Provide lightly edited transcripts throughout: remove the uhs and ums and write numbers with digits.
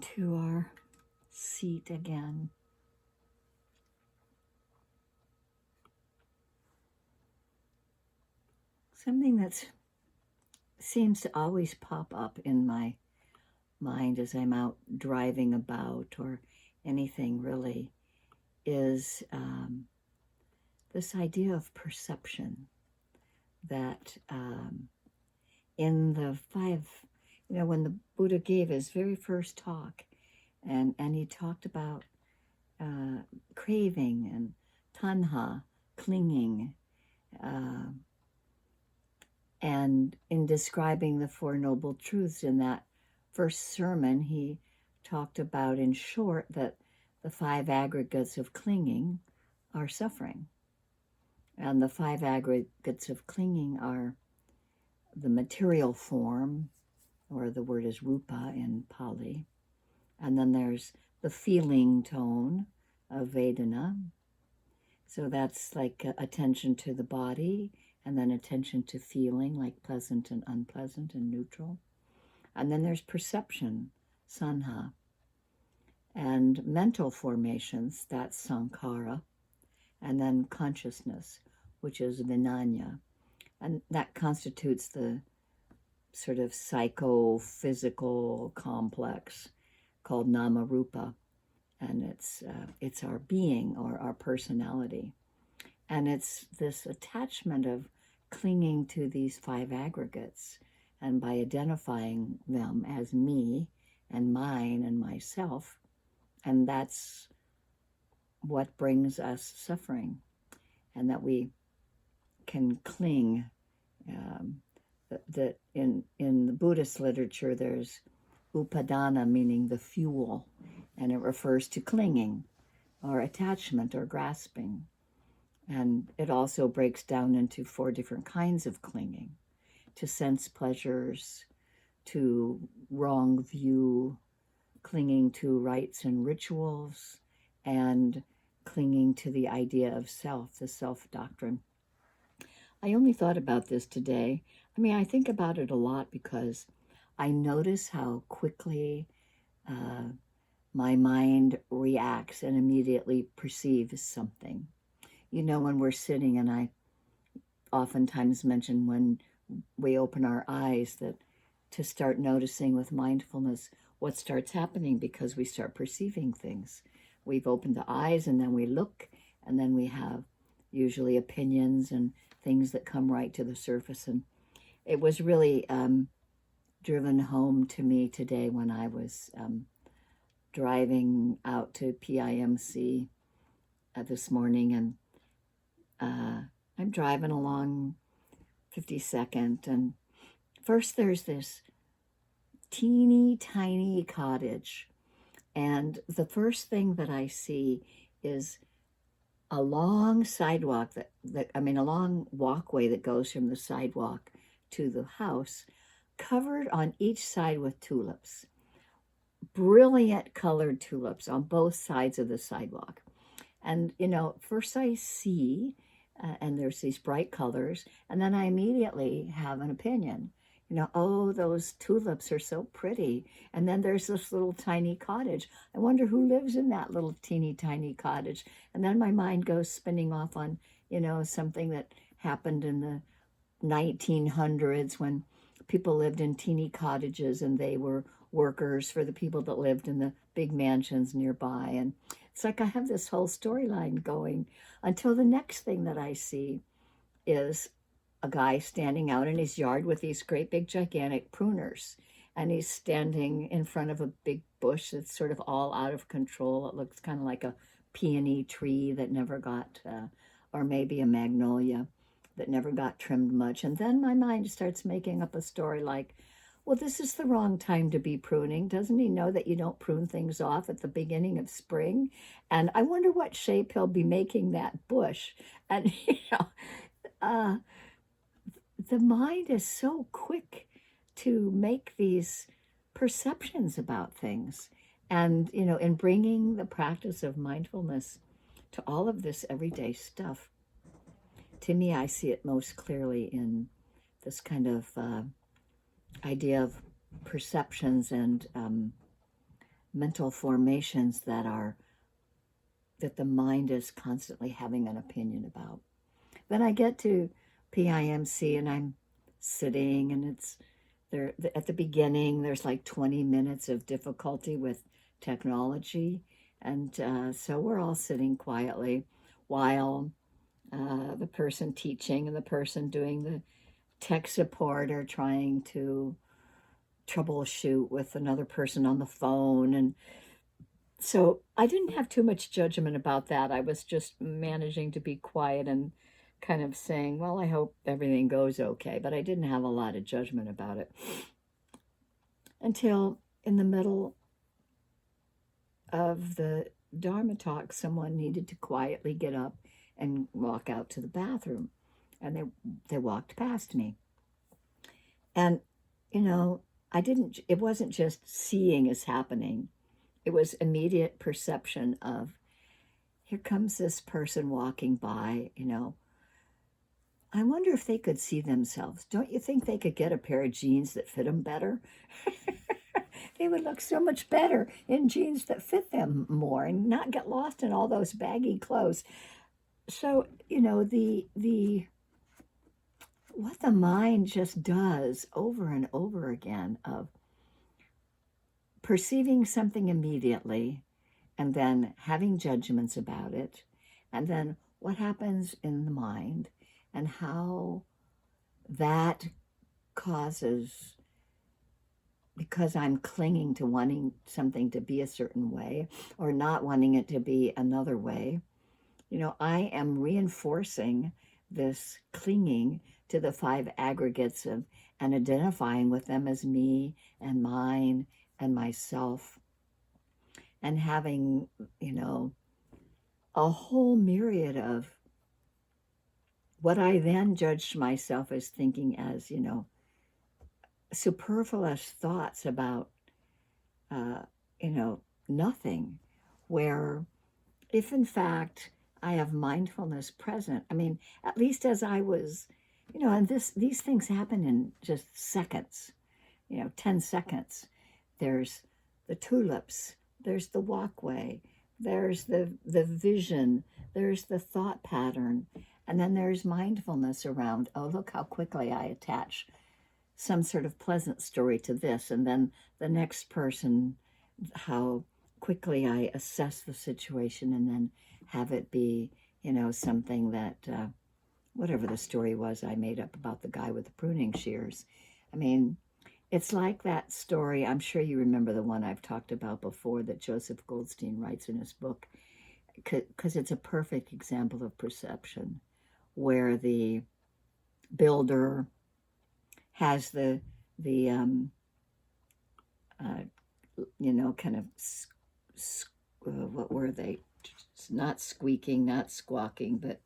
into our seat again. Something that seems to always pop up in my mind as I'm out driving about or anything really is this idea of perception that in the five, when the Buddha gave his very first talk and he talked about craving and tanha, clinging, and in describing the Four Noble Truths in that first sermon, he talked about in short that the five aggregates of clinging are suffering. And the five aggregates of clinging are the material form, or the word is rupa in Pali. And then there's the feeling tone of Vedena. So that's like attention to the body, and then attention to feeling, like pleasant and unpleasant and neutral. And then there's perception, sanha. And mental formations, that's sankhara. And then consciousness, which is vijnana. And that constitutes the sort of psychophysical complex called nama rupa. And it's our being or our personality. And it's this attachment of clinging to these five aggregates. And by identifying them as me and mine and myself, and that's what brings us suffering, and that we can cling. That in the Buddhist literature, there's upadana, meaning the fuel, and it refers to clinging or attachment or grasping. And it also breaks down into four different kinds of clinging: to sense pleasures, to wrong view, clinging to rites and rituals, and clinging to the idea of self, the self doctrine. I only thought about this today. I think about it a lot because I notice how quickly my mind reacts and immediately perceives something. When we're sitting, and I oftentimes mention when we open our eyes that to start noticing with mindfulness what starts happening, because we start perceiving things. We've opened the eyes, and then we look, and then we have usually opinions and things that come right to the surface. And it was really driven home to me today when I was driving out to PIMC this morning, and I'm driving along 52nd, and first there's this teeny tiny cottage, and the first thing that I see is a long sidewalk a long walkway that goes from the sidewalk to the house, covered on each side with tulips, brilliant colored tulips on both sides of the sidewalk. And, first I see, and there's these bright colors, and then I immediately have an opinion. Oh, those tulips are so pretty. And then there's this little tiny cottage. I wonder who lives in that little teeny tiny cottage. And then my mind goes spinning off on, something that happened in the 1900s when people lived in teeny cottages, and they were workers for the people that lived in the big mansions nearby. And it's like I have this whole storyline going until the next thing that I see is a guy standing out in his yard with these great big gigantic pruners. And he's standing in front of a big bush that's sort of all out of control. It looks kind of like a peony tree that never got, or maybe a magnolia that never got trimmed much. And then my mind starts making up a story like, well, this is the wrong time to be pruning. Doesn't he know that you don't prune things off at the beginning of spring? And I wonder what shape he'll be making that bush. And, the mind is so quick to make these perceptions about things. And, in bringing the practice of mindfulness to all of this everyday stuff, to me, I see it most clearly in this kind of idea of perceptions and mental formations that the mind is constantly having an opinion about. Then I get to PIMC and I'm sitting, and it's there at the beginning. There's like 20 minutes of difficulty with technology, and so we're all sitting quietly while the person teaching and the person doing the tech support are trying to troubleshoot with another person on the phone. And so I didn't have too much judgment about that. I was just managing to be quiet and kind of saying, well, I hope everything goes okay. But I didn't have a lot of judgment about it until in the middle of the Dharma talk, someone needed to quietly get up and walk out to the bathroom. And they walked past me. And, you know, it wasn't just seeing as happening. It was immediate perception of, here comes this person walking by, I wonder if they could see themselves. Don't you think they could get a pair of jeans that fit them better? They would look so much better in jeans that fit them more and not get lost in all those baggy clothes. So, the what the mind just does over and over again of perceiving something immediately and then having judgments about it, and then what happens in the mind and how that causes, because I'm clinging to wanting something to be a certain way or not wanting it to be another way, I am reinforcing this clinging to the five aggregates of and identifying with them as me and mine and myself, and having, a whole myriad of what I then judged myself as thinking as, superfluous thoughts about, uh, nothing, where if in fact I have mindfulness present, I mean, at least as I was, and these things happen in just seconds, 10 seconds. There's the tulips, there's the walkway, there's the vision, there's the thought pattern, and then there's mindfulness around, oh, look how quickly I attach some sort of pleasant story to this, and then the next person, how quickly I assess the situation and then have it be, something that, whatever the story was I made up about the guy with the pruning shears. I mean, it's like that story. I'm sure you remember the one I've talked about before that Joseph Goldstein writes in his book, because it's a perfect example of perception, where the builder has the kind of what were they? It's not squeaking, not squawking, but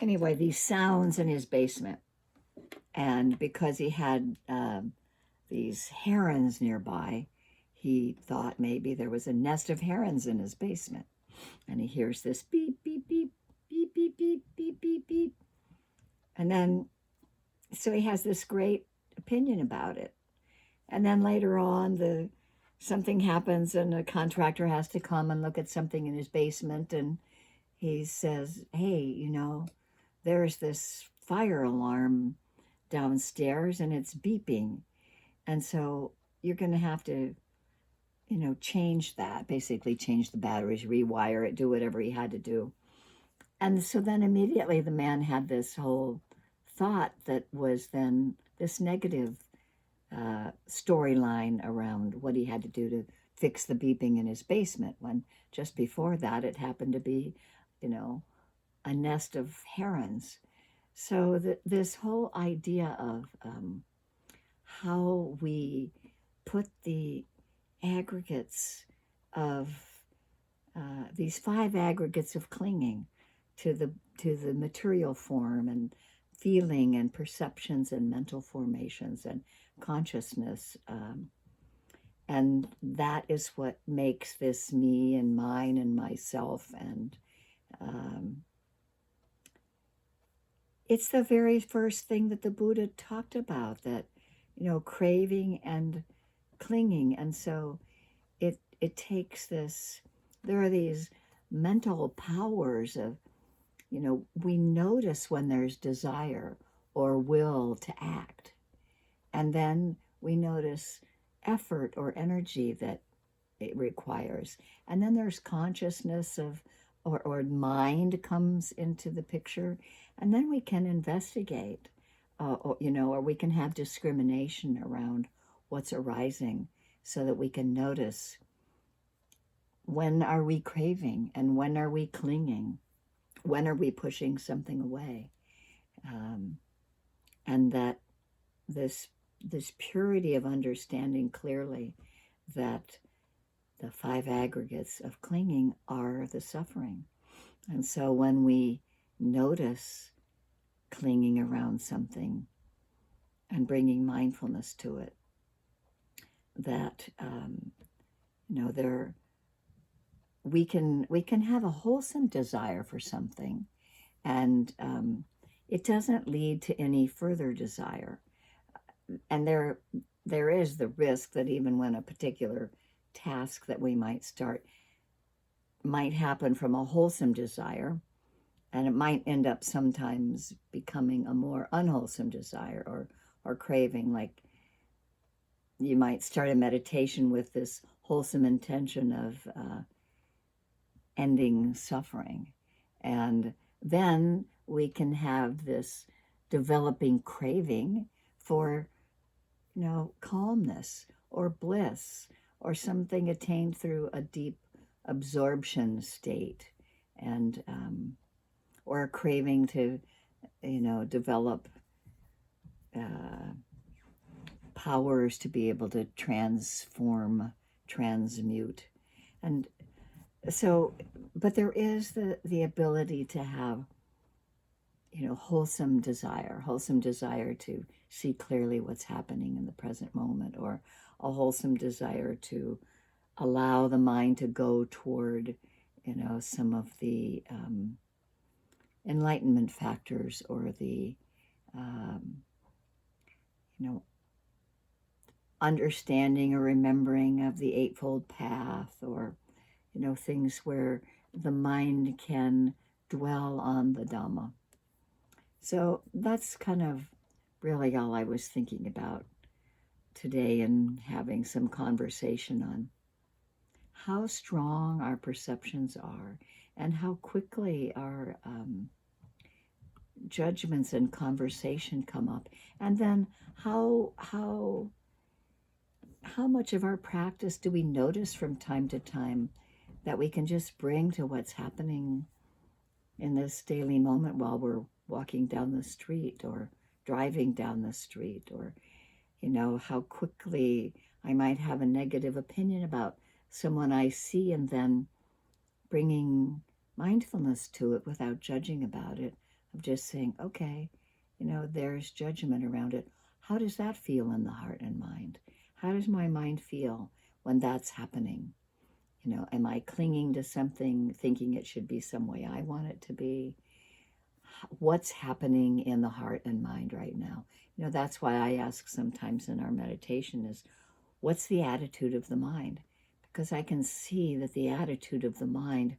anyway, these sounds in his basement. And because he had these herons nearby, he thought maybe there was a nest of herons in his basement. And he hears this beep, beep, beep, beep, beep, beep, beep, beep, beep. And then, so he has this great opinion about it. And then later on, something happens and a contractor has to come and look at something in his basement. And he says, hey, there's this fire alarm downstairs and it's beeping. And so you're going to have to, change that, basically change the batteries, rewire it, do whatever he had to do. And so then immediately the man had this whole thought that was then this negative storyline around what he had to do to fix the beeping in his basement, when just before that it happened to be, a nest of herons. So this whole idea of how we put the aggregates of these five aggregates of clinging to the material form and feeling and perceptions and mental formations and consciousness, and that is what makes this me and mine and myself. And it's the very first thing that the Buddha talked about, that craving and clinging. And so it takes this, there are these mental powers of, we notice when there's desire or will to act. And then we notice effort or energy that it requires. And then there's consciousness of, or mind comes into the picture. And then we can investigate, or we can have discrimination around what's arising so that we can notice when are we craving and when are we clinging, when are we pushing something away, and that this purity of understanding clearly that the 5 aggregates of clinging are the suffering. And so when we notice clinging around something and bringing mindfulness to it, that we can have a wholesome desire for something, and it doesn't lead to any further desire. And there is the risk that even when a particular task that we might start might happen from a wholesome desire, and it might end up sometimes becoming a more unwholesome desire or craving. Like you might start a meditation with this wholesome intention of ending suffering, and then we can have this developing craving for calmness or bliss or something attained through a deep absorption state, and or a craving to develop powers to be able to transform, transmute. And so, but there is the ability to have wholesome desire to see clearly what's happening in the present moment, or a wholesome desire to allow the mind to go toward some of the enlightenment factors, or the understanding or remembering of the Eightfold Path, or things where the mind can dwell on the Dhamma. So that's kind of really all I was thinking about today, and having some conversation on how strong our perceptions are, and how quickly our judgments and conversation come up, and then how much of our practice do we notice from time to time that we can just bring to what's happening in this daily moment while we're walking down the street or driving down the street, or how quickly I might have a negative opinion about someone I see, and then bringing mindfulness to it without judging about it, of just saying, okay, there's judgment around it. How does that feel in the heart and mind? How does my mind feel when that's happening? Am I clinging to something, thinking it should be some way I want it to be? What's happening in the heart and mind right now? That's why I ask sometimes in our meditation is, what's the attitude of the mind? Because I can see that the attitude of the mind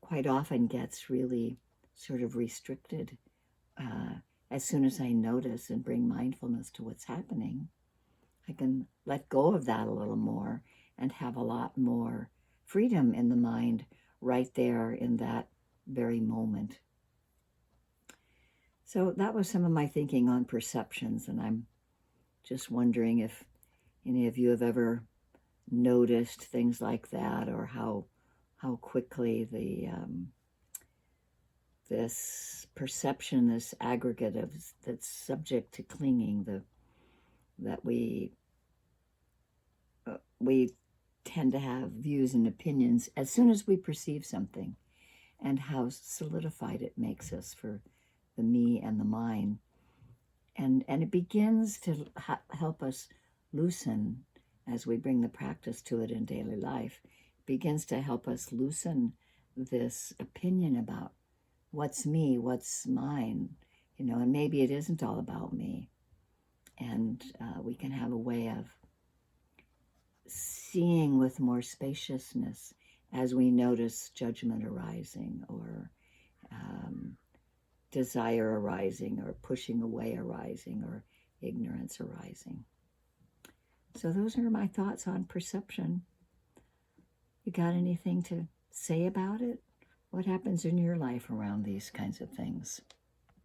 quite often gets really sort of restricted. As soon as I notice and bring mindfulness to what's happening, I can let go of that a little more and have a lot more freedom in the mind right there in that very moment. So that was some of my thinking on perceptions, and I'm just wondering if any of you have ever noticed things like that, or how quickly this perception, this aggregate of that's subject to clinging, that we tend to have views and opinions as soon as we perceive something, and how solidified it makes us for the me and the mine. And it begins to help us loosen as we bring the practice to it in daily life. It begins to help us loosen this opinion about what's me, what's mine, and maybe it isn't all about me. And we can have a way of seeing with more spaciousness as we notice judgment arising, or desire arising, or pushing away arising, or ignorance arising. So those are my thoughts on perception. You got anything to say about it? What happens in your life around these kinds of things?